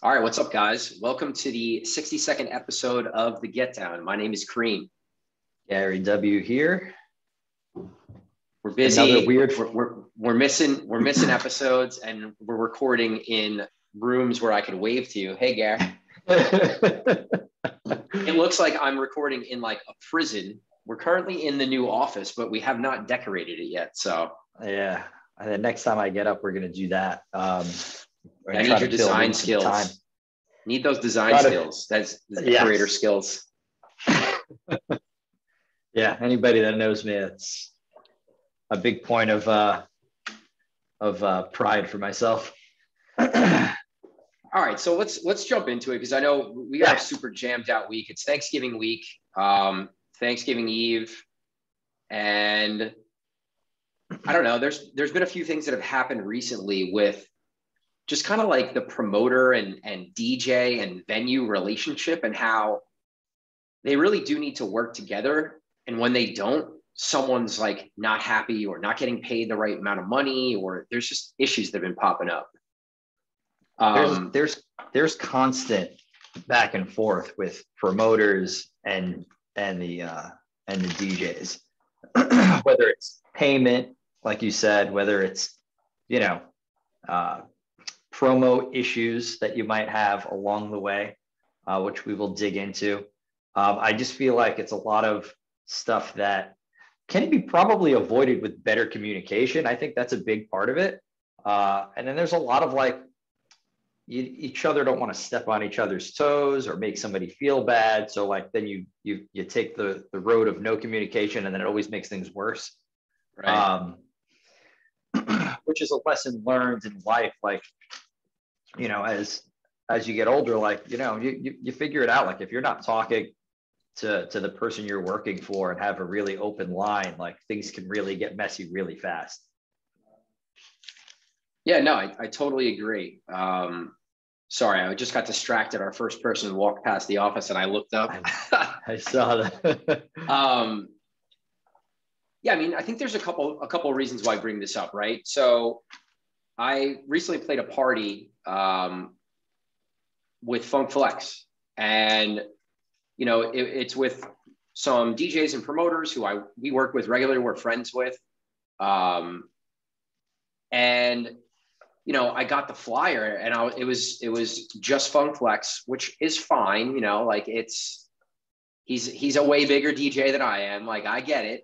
All right, what's up, guys? Welcome to the 60-second episode of The Get Down. My name is Kareem. Gary W. here. We're busy. Another weird. We're missing episodes, and we're recording in rooms where I could wave to you. Hey, Gary. It looks like I'm recording in like a prison. We're currently in the new office, but we have not decorated it yet. So yeah, and then next time I get up, we're gonna do that. I need your design skills. Need those design skills. That's decorator skills. Yeah, anybody that knows me, it's a big point of pride for myself. All right, so let's jump into it because I know we got a super jammed out week. It's Thanksgiving week, Thanksgiving Eve, and I don't know. There's been a few things that have happened recently with just kind of like the promoter and DJ and venue relationship and how they really do need to work together. And when they don't, someone's like not happy or not getting paid the right amount of money, or there's just issues that have been popping up. There's constant back and forth with promoters and the DJs, whether it's payment, like you said, whether it's promo issues that you might have along the way, which we will dig into. I just feel like it's a lot of stuff that can be probably avoided with better communication. I think that's a big part of it. And then there's a lot of like, each other don't want to step on each other's toes or make somebody feel bad. So like then you take the road of no communication, and then it always makes things worse. Right. Which is a lesson learned in life. Like, as you get older, like, you figure it out. Like if you're not talking to the person you're working for and have a really open line, like things can really get messy really fast. Yeah, no, I totally agree. Sorry, I just got distracted. Our first person walked past the office and I looked up. I saw that. Yeah, I mean, I think there's a couple of reasons why I bring this up, right? So I recently played a party with Funk Flex, and it's with some DJs and promoters who we work with regularly, we're friends with, and I got the flyer, and it was just Funk Flex, which is fine, like he's a way bigger DJ than I am, like I get it.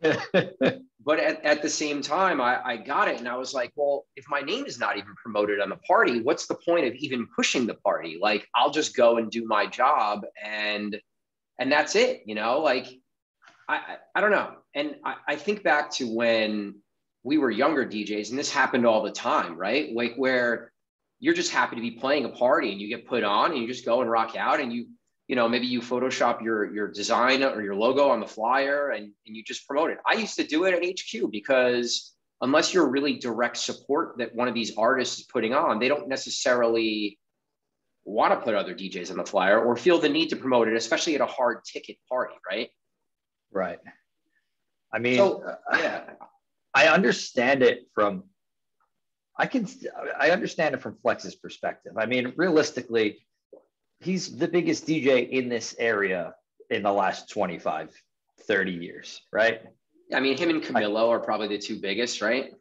But at the same time, I got it, and I was like, well, if my name is not even promoted on the party, what's the point of even pushing the party? Like, I'll just go and do my job, and that's it, like, I don't know. And I think back to when we were younger DJs, and this happened all the time, right? Like where you're just happy to be playing a party and you get put on and you just go and rock out, and maybe you Photoshop your design or your logo on the flyer and you just promote it. I used to do it at HQ because unless you're really direct support that one of these artists is putting on, they don't necessarily want to put other DJs on the flyer or feel the need to promote it, especially at a hard ticket party, right? Right. I mean, I understand it from Flex's perspective. I mean, realistically, he's the biggest DJ in this area in the last 25, 30 years, right? I mean, him and Camilo are probably the two biggest, right?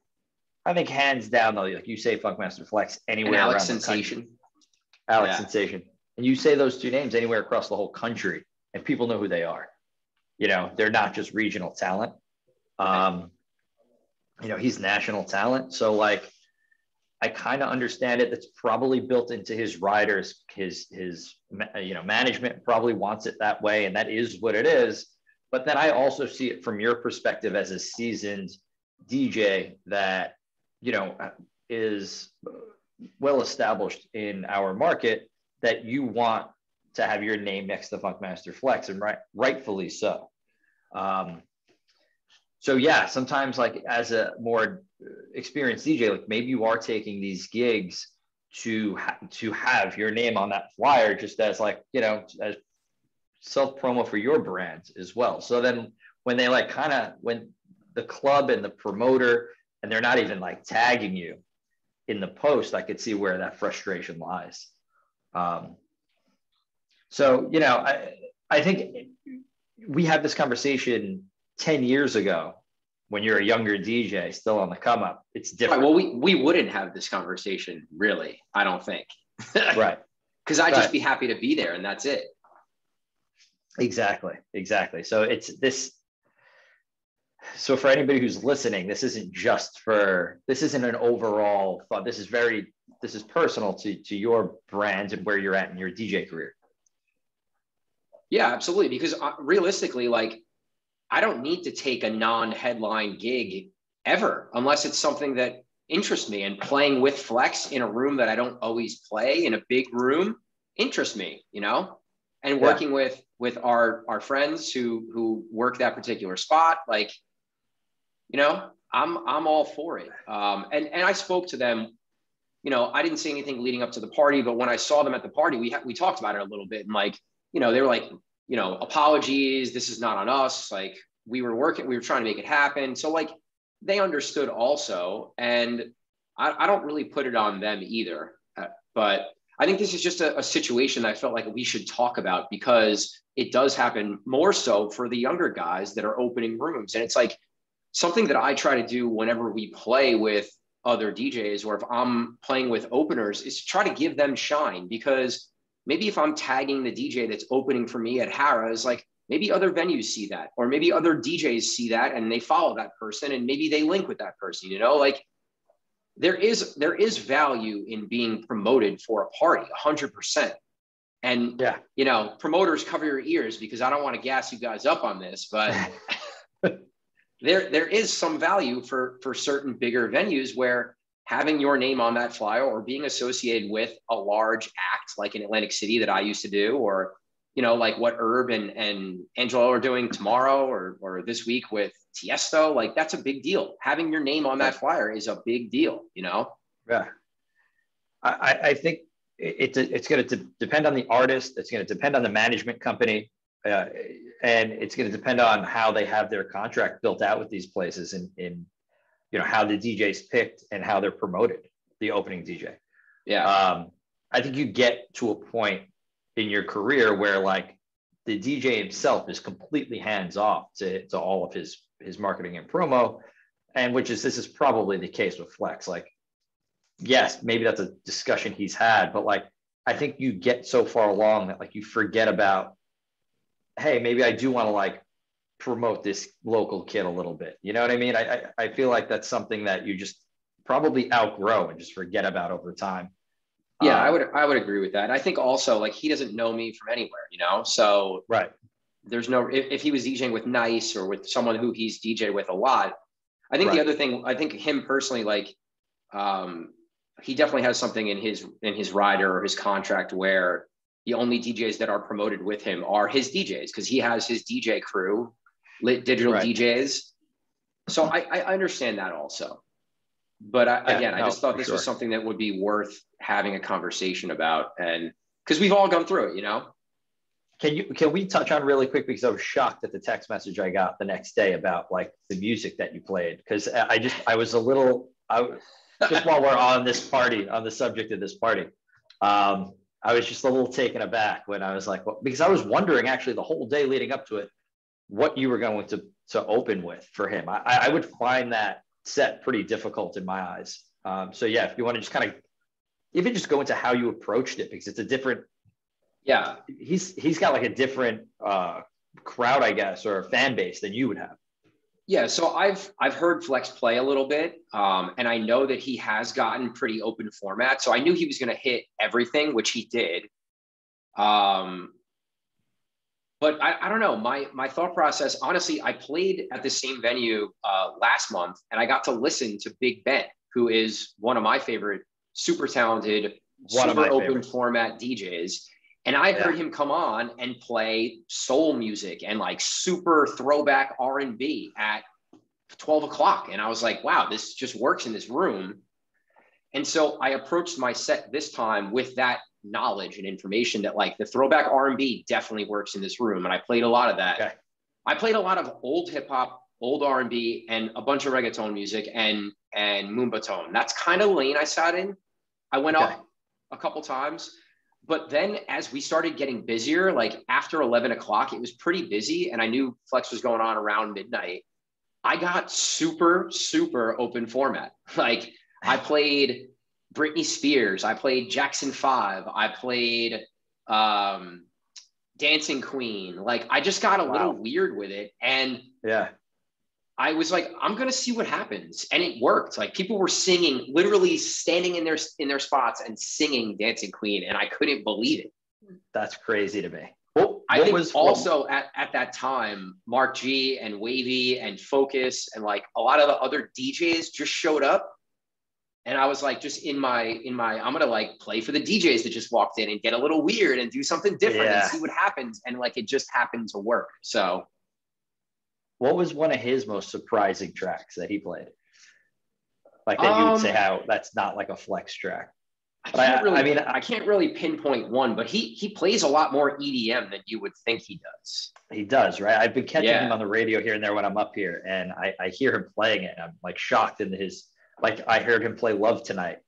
I think hands down, though, like you say Funkmaster Flex anywhere and Alex around Sensation. The country. Alex Sensation. And you say those two names anywhere across the whole country, and people know who they are. They're not just regional talent. He's national talent. So, like, I kind of understand it. That's probably built into his riders. His management probably wants it that way, and that is what it is. But then I also see it from your perspective as a seasoned DJ that, is well established in our market, that you want to have your name next to Funkmaster Flex, and rightfully so. So yeah, sometimes like as a more experienced DJ, like maybe you are taking these gigs to have your name on that flyer, just as like, as self promo for your brand as well. So then when they when the club and the promoter, and they're not even like tagging you in the post, I could see where that frustration lies. Um, so, you know, I think we had this conversation 10 years ago when you're a younger DJ still on the come up. It's different. Right. Well, we wouldn't have this conversation, really, I don't think. Right. Because I'd just be happy to be there and that's it. Exactly. So it's this. So for anybody who's listening, this isn't an overall thought. This is personal to your brand and where you're at in your DJ career. Yeah, absolutely. Because realistically, like, I don't need to take a non-headline gig ever, unless it's something that interests me. And playing with Flex in a room that I don't always play, in a big room, interests me, you know? And working with our friends who work that particular spot, like, you know, I'm all for it. And I spoke to them. You know, I didn't say anything leading up to the party, but when I saw them at the party, we talked about it a little bit. And like, you know, they were like, you know, apologies, this is not on us. Like, we were trying to make it happen. So like, they understood also. And I don't really put it on them either. But I think this is just a situation that I felt like we should talk about, because it does happen more so for the younger guys that are opening rooms. And it's like something that I try to do whenever we play with other DJs, or if I'm playing with openers, is to try to give them shine. Because maybe if I'm tagging the DJ that's opening for me at Harrah's, like, maybe other venues see that, or maybe other DJs see that and they follow that person and maybe they link with that person, you know, like there is value in being promoted for a party, 100%. And, you know, promoters, cover your ears, because I don't want to gas you guys up on this, but there is some value for certain bigger venues where having your name on that flyer, or being associated with a large act like in Atlantic City that I used to do, or, you know, like what Herb and Angelo are doing tomorrow or this week with Tiesto, like that's a big deal. Having your name on that flyer is a big deal, you know? Yeah. I think it's going to depend on the artist. It's going to depend on the management company. And it's going to depend on how they have their contract built out with these places, and you know, how the DJ's picked and how they're promoted, the opening DJ. Yeah. I think you get to a point in your career where like the DJ himself is completely hands off to all of his marketing and promo. And this is probably the case with Flex. Like, yes, maybe that's a discussion he's had, but like, I think you get so far along that like you forget about, hey, maybe I do want to like promote this local kid a little bit. You know what I mean? I feel like that's something that you just probably outgrow and just forget about over time. Yeah, I would agree with that. And I think also, like, he doesn't know me from anywhere, you know? So right. There's no, if he was DJing with Nice or with someone who he's DJ with a lot, I think the other thing, I think him personally, like, he definitely has something in his rider or his contract where the only DJs that are promoted with him are his DJs, because he has his DJ crew, lit digital DJs. So I understand that also. But I just thought this was something that would be worth having a conversation about, and because we've all gone through it, you know. Can we touch on really quick, because I was shocked at the text message I got the next day about like the music that you played, because just while we're on the subject of this party, I was just a little taken aback when I was like, well, because I was wondering actually the whole day leading up to it what you were going to open with for him. I would find that set pretty difficult in my eyes. So yeah, if you want to just kind of even just go into how you approached it, because it's a different, he's got like a different crowd, I guess, or fan base than you would have. Yeah, so I've heard Flex play a little bit, and I know that he has gotten pretty open format. So I knew he was going to hit everything, which he did. But I don't know, my thought process, honestly, I played at the same venue last month, and I got to listen to Big Ben, who is one of my favorite, super talented, super open format DJs. And I heard him come on and play soul music and like super throwback R&B at 12 o'clock. And I was like, wow, this just works in this room. And so I approached my set this time with that knowledge and information that like the throwback R&B definitely works in this room. And I played a lot of that. Okay. I played a lot of old hip hop, old R&B, and a bunch of reggaeton music and Moomba tone. That's kind of lane I sat in. I went up a couple times, but then as we started getting busier, like after 11 o'clock, it was pretty busy. And I knew Flex was going on around midnight. I got super, super open format. Like I played Britney Spears. I played Jackson 5. I played Dancing Queen. Like I just got a little weird with it. And yeah, I was like, I'm going to see what happens. And it worked. Like people were singing, literally standing in their spots and singing Dancing Queen. And I couldn't believe it. That's crazy to me. I think also at that time, Mark G and Wavy and Focus and like a lot of the other DJs just showed up. And I was like, just in my, I'm going to like play for the DJs that just walked in and get a little weird and do something different and see what happens. And like, it just happened to work. So. What was one of his most surprising tracks that he played? Like that you would say how that's not like a Flex track. I can't really pinpoint one, but he plays a lot more EDM than you would think he does. He does, right? I've been catching him on the radio here and there when I'm up here, and I hear him playing it, and I'm like shocked into his. Like I heard him play Love Tonight.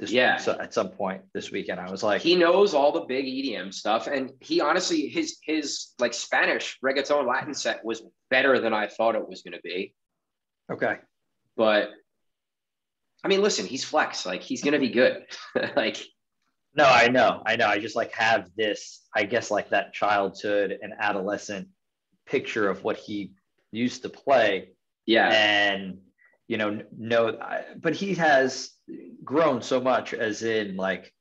So at some point this weekend, I was like, he knows all the big EDM stuff, and he honestly his like Spanish reggaeton Latin set was better than I thought it was going to be. Okay, but I mean, listen, he's Flex. Like he's going to be good. Like, no, I know. I just like have this, I guess, like that childhood and adolescent picture of what he used to play. Yeah, and but he has grown so much, as in like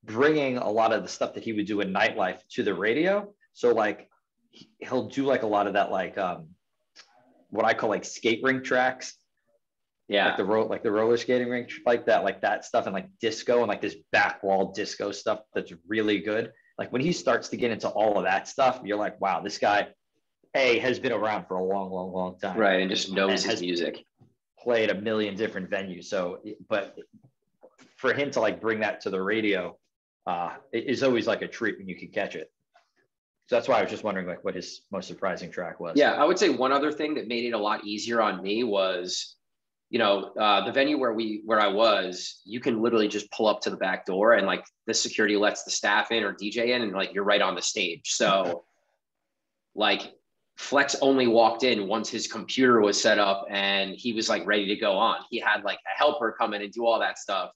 bringing a lot of the stuff that he would do in nightlife to the radio. So like he'll do like a lot of that, like what I call like skate rink tracks. Yeah. Like the roller skating rink, like that stuff, and like disco and like this back wall disco stuff that's really good. Like when he starts to get into all of that stuff, you're like, wow, this guy has been around for a long, long, long time. Right. And just knows his music. Played a million different venues. So, but for him to like bring that to the radio is always like a treat when you can catch it. So that's why I was just wondering like what his most surprising track was. Yeah. I would say one other thing that made it a lot easier on me was, the venue where I was, you can literally just pull up to the back door and like the security lets the staff in or DJ in, and like you're right on the stage. So like Flex only walked in once his computer was set up and he was like ready to go on. He had like a helper come in and do all that stuff.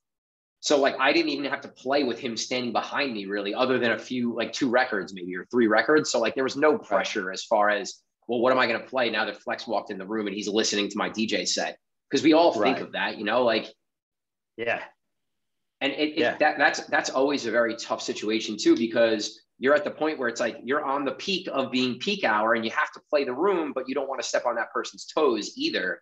So like I didn't even have to play with him standing behind me really, other than a few, like 2 records maybe, or 3 records. So like there was no pressure as far as, well, what am I going to play now that Flex walked in the room and he's listening to my DJ set? Because we all think of that, like, yeah. And that's always a very tough situation too, because you're at the point where it's like you're on the peak of being peak hour and you have to play the room, but you don't want to step on that person's toes either.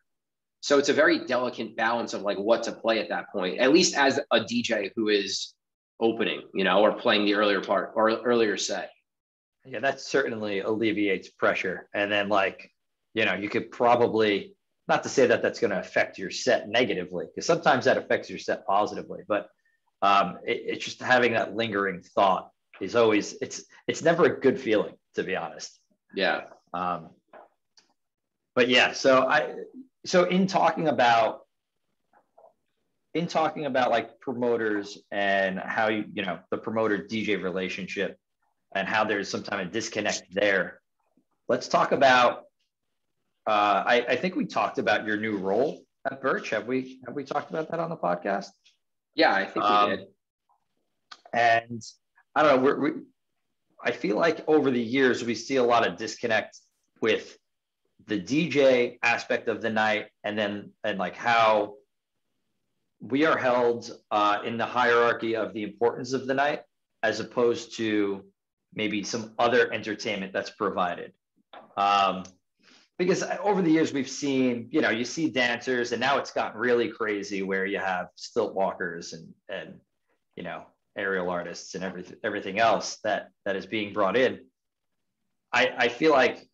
So it's a very delicate balance of like what to play at that point, at least as a DJ who is opening, or playing the earlier part or earlier set. Yeah, that certainly alleviates pressure. And then like, you could probably, not to say that that's going to affect your set negatively, because sometimes that affects your set positively, but it's just having that lingering thought is always, it's never a good feeling, to be honest. Yeah. But yeah, so in talking about like promoters and how the promoter DJ relationship and how there's sometimes a disconnect there, let's talk about I think we talked about your new role at Birch. Have we talked about that on the podcast? Yeah, I think we did. And I don't know, I feel like over the years we see a lot of disconnect with the DJ aspect of the night, and like how we are held in the hierarchy of the importance of the night, as opposed to maybe some other entertainment that's provided. Because over the years we've seen, you see dancers, and now it's gotten really crazy where you have stilt walkers and aerial artists and everything else that is being brought in. I feel like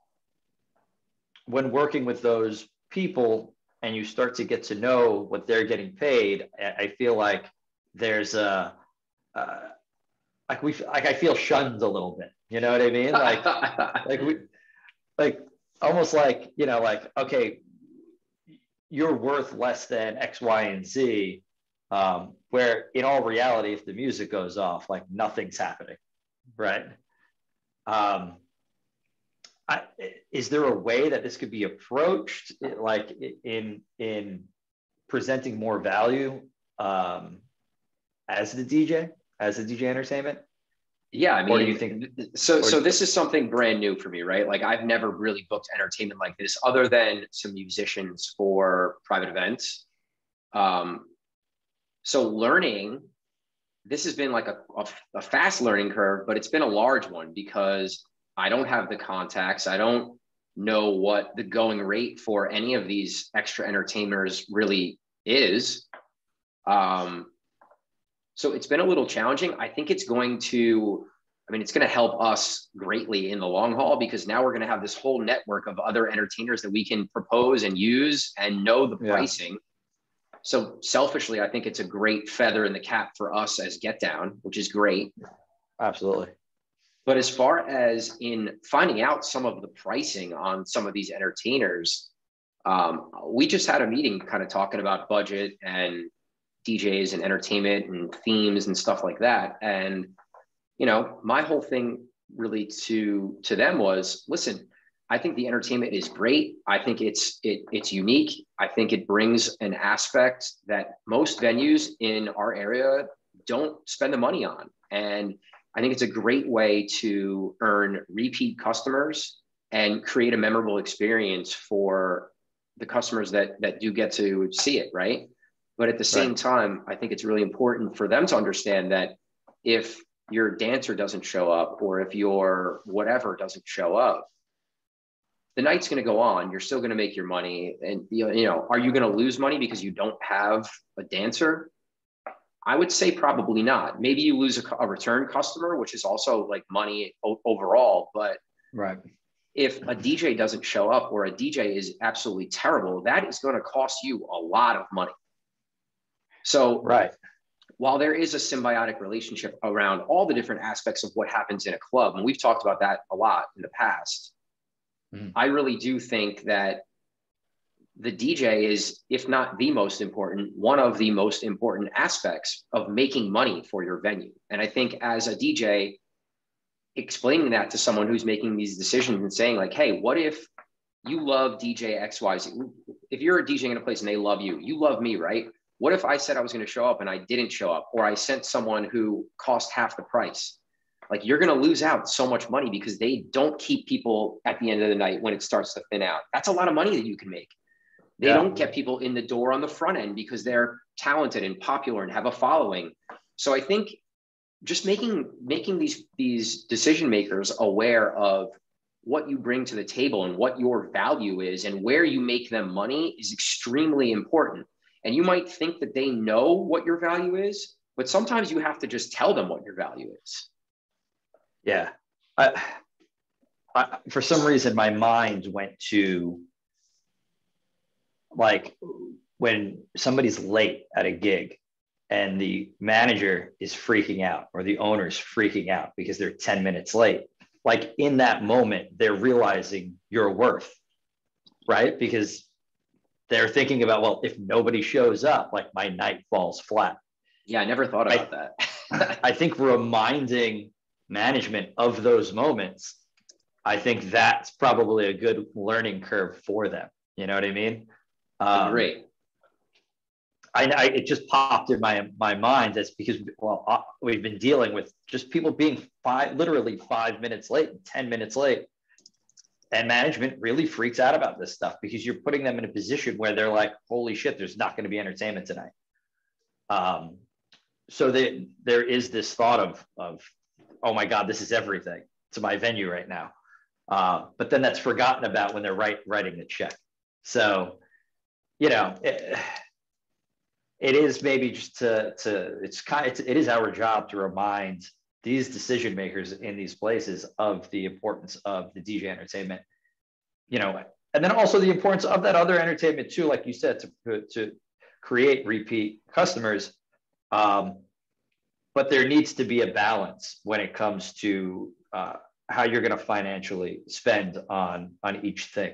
when working with those people and you start to get to know what they're getting paid, I feel like there's I feel shunned a little bit. You know what I mean? Like almost like, like, okay, you're worth less than X, Y, and Z. Where in all reality, if the music goes off, like nothing's happening, right? Is there a way that this could be approached, like in presenting more value as the DJ, as the DJ entertainment? Yeah, I mean, or do you think so? So this is something brand new for me, right? Like I've never really booked entertainment like this, other than some musicians for private events. So learning, this has been like a fast learning curve, but it's been a large one because I don't have the contacts. I don't know what the going rate for any of these extra entertainers really is. So it's been a little challenging. I think it's going to, I mean, it's going to help us greatly in the long haul, because now we're going to have this whole network of other entertainers that we can propose and use and know the pricing. So selfishly, I think it's a great feather in the cap for us as Get Down, which is great. Absolutely. But as far as in finding out some of the pricing on some of these entertainers, we just had a meeting kind of talking about budget and DJs and entertainment and themes and stuff like that. And, you know, my whole thing really to them was, listen, I think the entertainment is great. I think it's unique. I think it brings an aspect that most venues in our area don't spend the money on. And I think it's a great way to earn repeat customers and create a memorable experience for the customers that do get to see it, right? But at the same time, I think it's really important for them to understand that if your dancer doesn't show up, or if your whatever doesn't show up, the night's going to go on. You're still going to make your money. And, you know, are you going to lose money because you don't have a dancer? I would say probably not. Maybe you lose a return customer, which is also like money overall. But if a DJ doesn't show up, or a DJ is absolutely terrible, that is going to cost you a lot of money. So while there is a symbiotic relationship around all the different aspects of what happens in a club, and we've talked about that a lot in the past, I really do think that the DJ is, if not the most important, one of the most important aspects of making money for your venue. And I think as a DJ, explaining that to someone who's making these decisions and saying like, hey, what if you love DJ XYZ? If you're a DJ in a place and they love you, you love me, right? What if I said I was going to show up and I didn't show up, or I sent someone who cost half the price? Like, you're going to lose out so much money because they don't keep people at the end of the night when it starts to thin out. That's a lot of money that you can make. They don't get people in the door on the front end because they're talented and popular and have a following. So I think just making these decision makers aware of what you bring to the table and what your value is and where you make them money is extremely important. And you might think that they know what your value is, but sometimes you have to just tell them what your value is. Yeah. For some reason, my mind went to, like, when somebody's late at a gig and the manager is freaking out, or the owner's freaking out because they're 10 minutes late. Like, in that moment, they're realizing your worth, right? Because they're thinking about, well, if nobody shows up, like, my night falls flat. Yeah, I never thought about that. I think reminding management of those moments, I think that's probably a good learning curve for them. You know what I mean? Great. It just popped in my mind. That's because, well, we've been dealing with just people being literally 5 minutes late, 10 minutes late. And management really freaks out about this stuff because you're putting them in a position where they're like, holy shit, there's not going to be entertainment tonight. So there is this thought of, oh my God, this is everything to my venue right now. But then that's forgotten about when they're writing the check. So, you know, it is maybe just it is our job to remind these decision makers in these places of the importance of the DJ entertainment, you know, and then also the importance of that other entertainment too, like you said, to create repeat customers. But there needs to be a balance when it comes to how you're going to financially spend on each thing.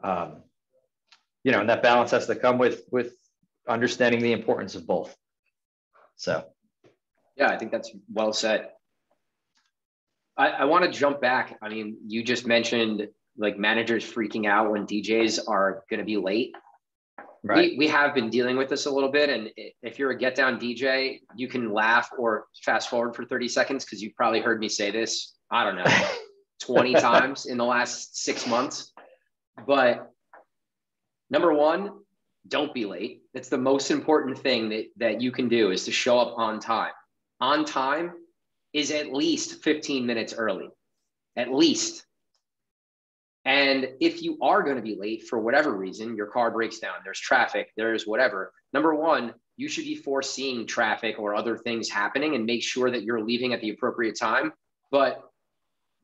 You know, and that balance has to come with understanding the importance of both. So, yeah, I think that's well said. I want to jump back. I mean, you just mentioned like managers freaking out when DJs are going to be late. right. We have been dealing with this a little bit. And if you're a get down DJ, you can laugh or fast forward for 30 seconds because you've probably heard me say this, I don't know, 20 times in the last 6 months. But number one, don't be late. That's the most important thing that you can do, is to show up on time. On time is at least 15 minutes early, at least. And if you are going to be late for whatever reason, your car breaks down, there's traffic, there's whatever. Number one, you should be foreseeing traffic or other things happening and make sure that you're leaving at the appropriate time. But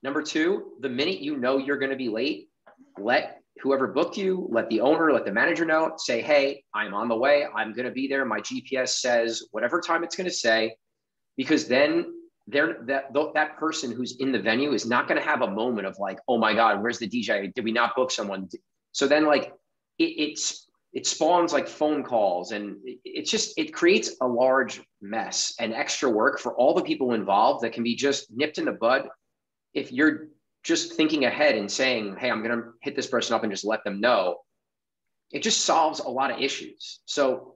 number two, the minute you know you're going to be late, let whoever booked you, let the owner, let the manager know, say, hey, I'm on the way. I'm going to be there. My GPS says whatever time it's going to say, because then that person who's in the venue is not going to have a moment of like, oh my God, where's the DJ? Did we not book someone? So then like it spawns like phone calls, and it creates a large mess and extra work for all the people involved that can be just nipped in the bud if you're just thinking ahead and saying, hey, I'm going to hit this person up and just let them know. It just solves a lot of issues. So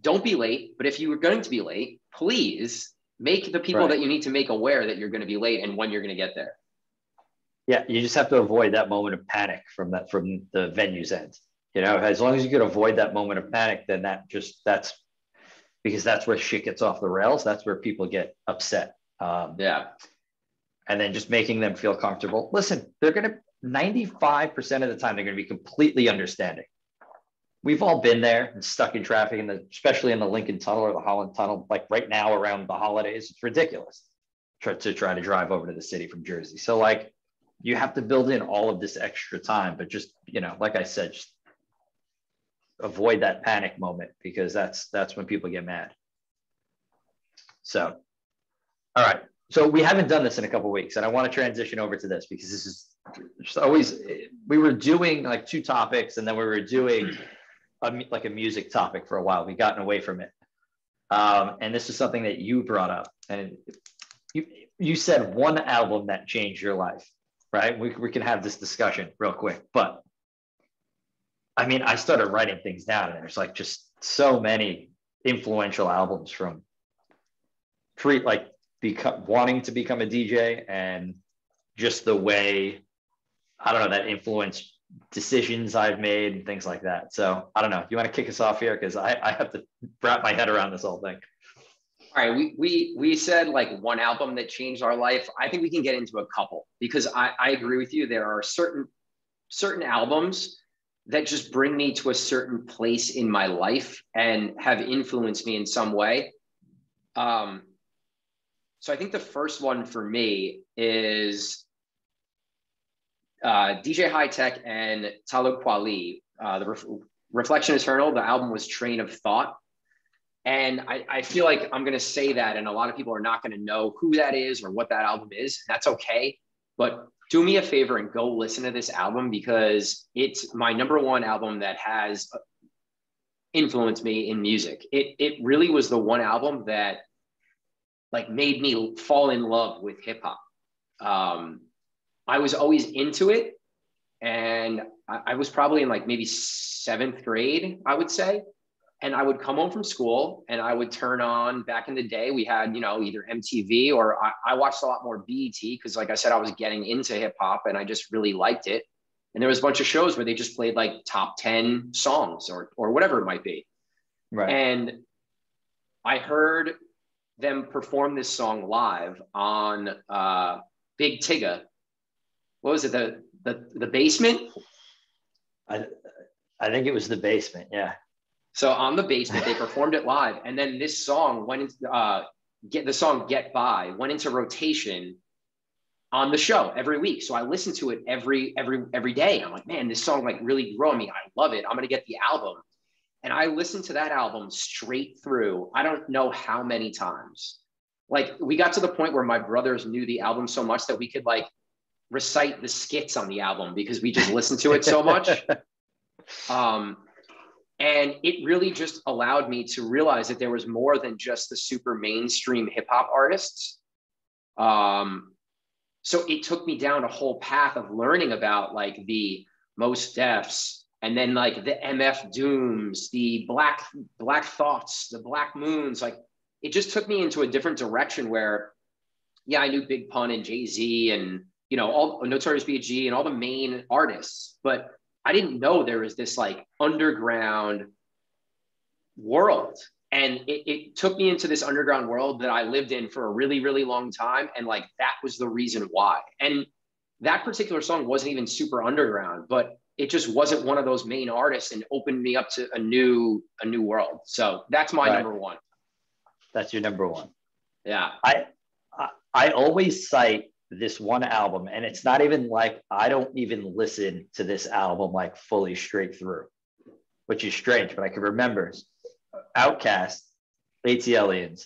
don't be late. But if you were going to be late, please make the people that you need to make aware that you're going to be late and when you're going to get there. Yeah, you just have to avoid that moment of panic from the venue's end. You know, as long as you can avoid that moment of panic, then that's because that's where shit gets off the rails. That's where people get upset. Yeah. And then just making them feel comfortable. Listen, they're going to 95% of the time, they're going to be completely understanding. We've all been there and stuck in traffic, especially in the Lincoln Tunnel or the Holland Tunnel, like right now around the holidays. It's ridiculous to try to drive over to the city from Jersey. So like you have to build in all of this extra time, but just, you know, like I said, just avoid that panic moment, because that's when people get mad. So, all right. So we haven't done this in a couple of weeks, and I want to transition over to this because this is just always, we were doing like 2 topics, and then we were doing like a music topic for a while. We've gotten away from it. And this is something that you brought up, and you said one album that changed your life, right? We can have this discussion real quick, but I mean, I started writing things down, and there's like just so many influential albums from wanting to become a DJ, and just the way, I don't know, that influenced decisions I've made and things like that. So I don't know. You want to kick us off here? Because I have to wrap my head around this whole thing. All right. We said like one album that changed our life. I think we can get into a couple, because I agree with you. There are certain albums that just bring me to a certain place in my life and have influenced me in some way. So I think the first one for me is DJ High Tech and Talib Kweli. The Reflection Eternal, the album was Train of Thought. And I feel like I'm going to say that, and a lot of people are not going to know who that is or what that album is. That's okay. But do me a favor and go listen to this album, because it's my number one album that has influenced me in music. It really was the one album that like made me fall in love with hip hop. I was always into it, and I was probably in like maybe 7th grade, I would say. And I would come home from school and I would turn on, back in the day, we had, you know, either MTV or I watched a lot more BET, because like I said, I was getting into hip hop and I just really liked it. And there was a bunch of shows where they just played like top 10 songs or whatever it might be. Right. And I heard them perform this song live on Big Tigga. What was it? The Basement? I think it was The Basement. Yeah. So on The Basement, they performed it live, and then this song went into the song "Get By" went into rotation on the show every week. So I listened to it every day. I'm like, man, this song like really grew on me. I love it. I'm gonna get the album, and I listened to that album straight through. I don't know how many times. Like we got to the point where my brothers knew the album so much that we could like recite the skits on the album because we just listened to it so much. And it really just allowed me to realize that there was more than just the super mainstream hip hop artists. So it took me down a whole path of learning about like the Mos Defs, and then like the MF Dooms, the Black Thoughts, the Black Moons. Like it just took me into a different direction where, yeah, I knew Big Pun and Jay-Z and, you know, all Notorious B.I.G. and all the main artists, but I didn't know there was this like underground world. And it took me into this underground world that I lived in for a really, really long time. And like, that was the reason why. And that particular song wasn't even super underground, but it just wasn't one of those main artists, and opened me up to a new world. So that's my number one. That's your number one. Yeah. I always cite this one album, and it's not even like, I don't even listen to this album like fully straight through, which is strange, but I can remember Outkast, ATLiens,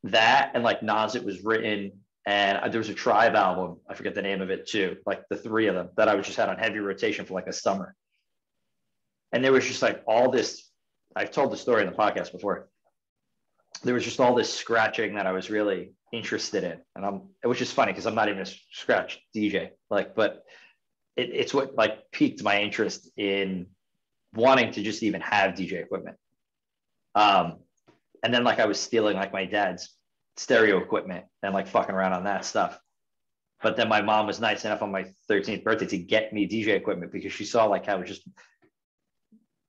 that, and like Nas, It Was Written, and there was a Tribe album, I forget the name of it too, like the three of them that I was just had on heavy rotation for like a summer. And there was just like all this, I've told the story in the podcast before, there was just all this scratching that I was really interested in. And which is funny because I'm not even a scratch DJ, like, but it's what like piqued my interest in wanting to just even have DJ equipment. And then like I was stealing like my dad's stereo equipment and like fucking around on that stuff. But then my mom was nice enough on my 13th birthday to get me DJ equipment because she saw like how just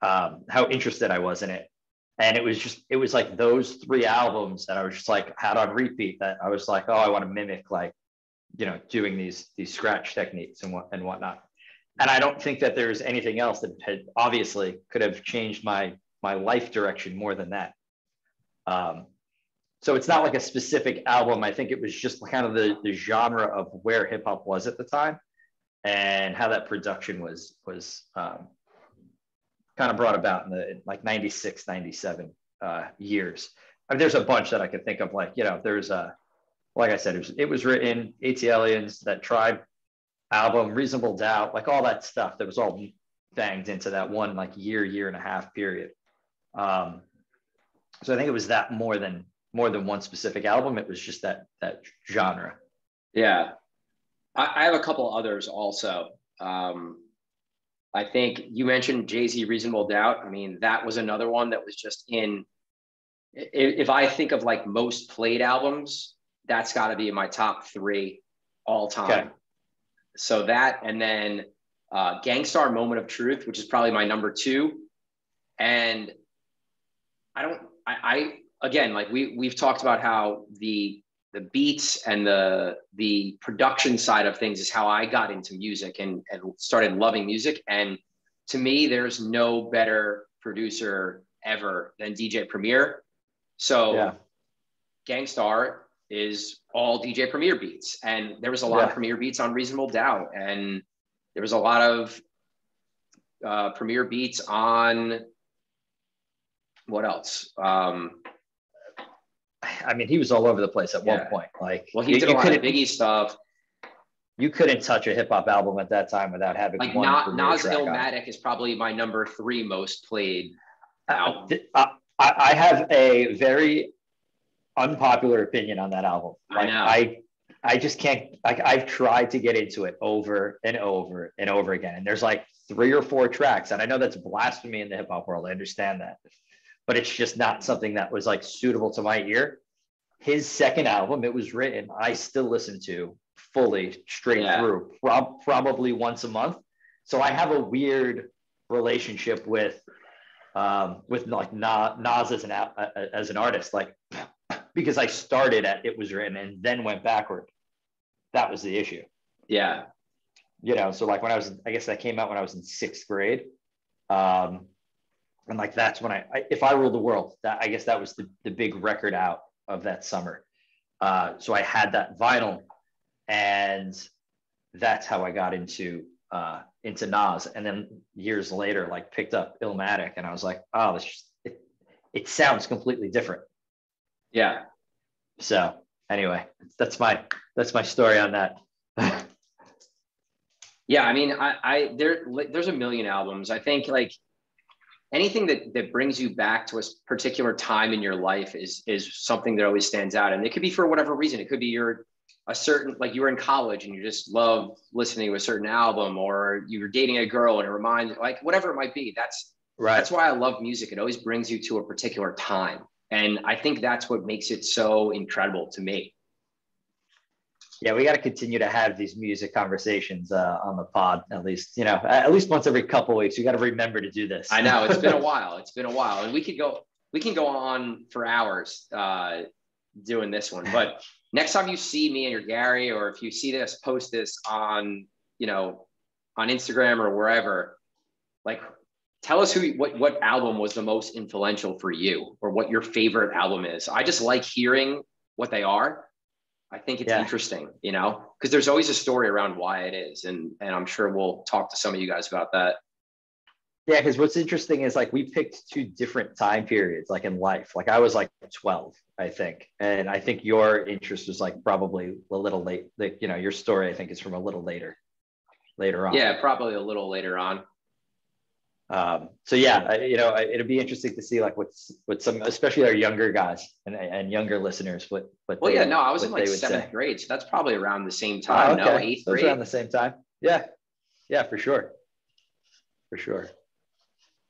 how interested I was in it. And it was like those three albums that I was just like had on repeat that I was like, oh, I want to mimic, like, you know, doing these scratch techniques and whatnot. And I don't think that there's anything else that had obviously could have changed my life direction more than that. So it's not like a specific album. I think it was just kind of the genre of where hip hop was at the time and how that production was kind of brought about in the like 96, 97 years. I mean, there's a bunch that I could think of, like, you know, there's like I said, it was Written, ATLiens, that Tribe album, Reasonable Doubt, like all that stuff that was all banged into that one like year and a half period. So I think it was that more than one specific album. It was just that genre. Yeah. I have a couple others also. I think you mentioned Jay-Z, Reasonable Doubt. I mean, that was another one that was just if I think of like most played albums, that's got to be in my top 3 all time. Okay. So that, and then Gangstar, Moment of Truth, which is probably my number 2. And again, like we've talked about how the beats and the production side of things is how I got into music and started loving music. And to me, there's no better producer ever than DJ Premier. So yeah. Gangstar is all DJ Premier beats. And there was a lot of Premier beats on Reasonable Doubt. And there was a lot of Premier beats on what else? I mean, he was all over the place at one point. Like, well, he did a lot of Biggie stuff. You couldn't touch a hip hop album at that time without having like one. Nas Illmatic is probably my number 3 most played album. I have a very unpopular opinion on that album. Like, I know. I just can't. Like, I've tried to get into it over and over and over again, and there's like 3 or 4 tracks, and I know that's blasphemy in the hip hop world. I understand that. But it's just not something that was like suitable to my ear. His second album, It Was Written, I still listen to fully straight through, probably once a month. So I have a weird relationship with like Nas as an artist, like, because I started at It Was Written and then went backward. That was the issue. Yeah. You know, so like when I guess that came out when I was in 6th grade. And like, that's when If I Ruled the World, I guess that was the big record out of that summer. So I had that vinyl, and that's how I got into Nas. And then years later, like, picked up Illmatic, and I was like, oh, it sounds completely different. Yeah. So anyway, that's my story on that. Yeah, I mean, there's a million albums. I think, like, anything that brings you back to a particular time in your life is something that always stands out. And it could be for whatever reason. It could be like you were in college and you just love listening to a certain album, or you were dating a girl and it reminds, like whatever it might be. That's why I love music. It always brings you to a particular time. And I think that's what makes it so incredible to me. Yeah, we got to continue to have these music conversations on the pod, at least once every couple of weeks. We got to remember to do this. I know it's been a while. And we can go on for hours doing this one. But next time you see me or Gary, or if you see this, post this on Instagram or wherever, like tell us what album was the most influential for you, or what your favorite album is. I just like hearing what they are. I think it's interesting, because there's always a story around why it is. And I'm sure we'll talk to some of you guys about that. Yeah, because what's interesting is like we picked two different time periods, like in life. Like I was like 12, I think. And I think your interest was like probably a little late. Like, your story, I think, is from a little later on. Yeah, probably a little later on. So yeah, it'll be interesting to see like what some, especially our younger guys and younger listeners, what well, yeah, no, I was in like 7th grade, so that's probably around the same time. Oh, okay. No, 8th grade. Around the same time. Yeah, for sure.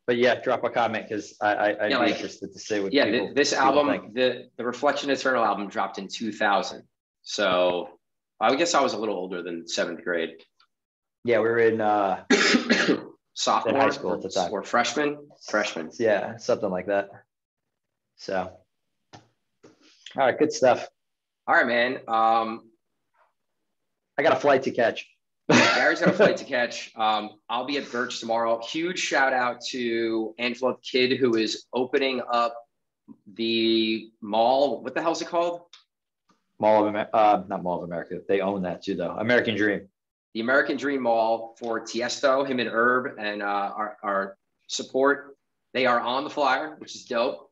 But yeah, drop a comment, because I'd be interested to see what. Yeah, this album, the Reflection Eternal album, dropped in 2000. So I guess I was a little older than 7th grade. Yeah, we were in sophomore, high school at the time, or freshman. Yeah, something like that. So, all right, good stuff. All right, man. I got a flight to catch. Gary's got a flight to catch. I'll be at Birch tomorrow. Huge shout out to Angela Kidd, who is opening up the mall. What the hell is it called? Mall of America. Not Mall of America. They own that too, though. American Dream. The American Dream Mall for Tiesto, him and Herb, and our support. They are on the flyer, which is dope.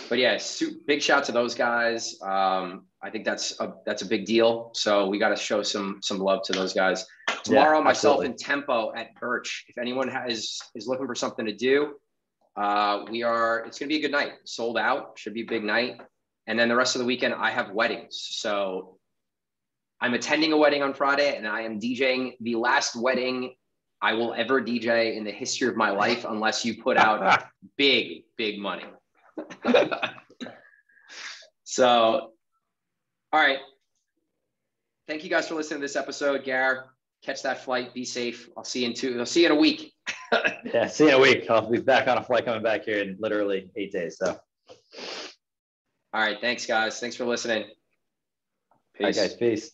But yeah, big shout to those guys. I think that's a big deal. So we got to show some love to those guys. Tomorrow, myself and Tempo at Birch. If anyone is looking for something to do, it's going to be a good night. Sold out. Should be a big night. And then the rest of the weekend, I have weddings. So I'm attending a wedding on Friday, and I am DJing the last wedding I will ever DJ in the history of my life, unless you put out big money. So, all right. Thank you guys for listening to this episode. Gar, catch that flight. Be safe. I'll see you in a week. Yeah, see you in a week. I'll be back on a flight coming back here in literally 8 days. So, all right. Thanks, guys. Thanks for listening. Peace. All right, guys. Peace.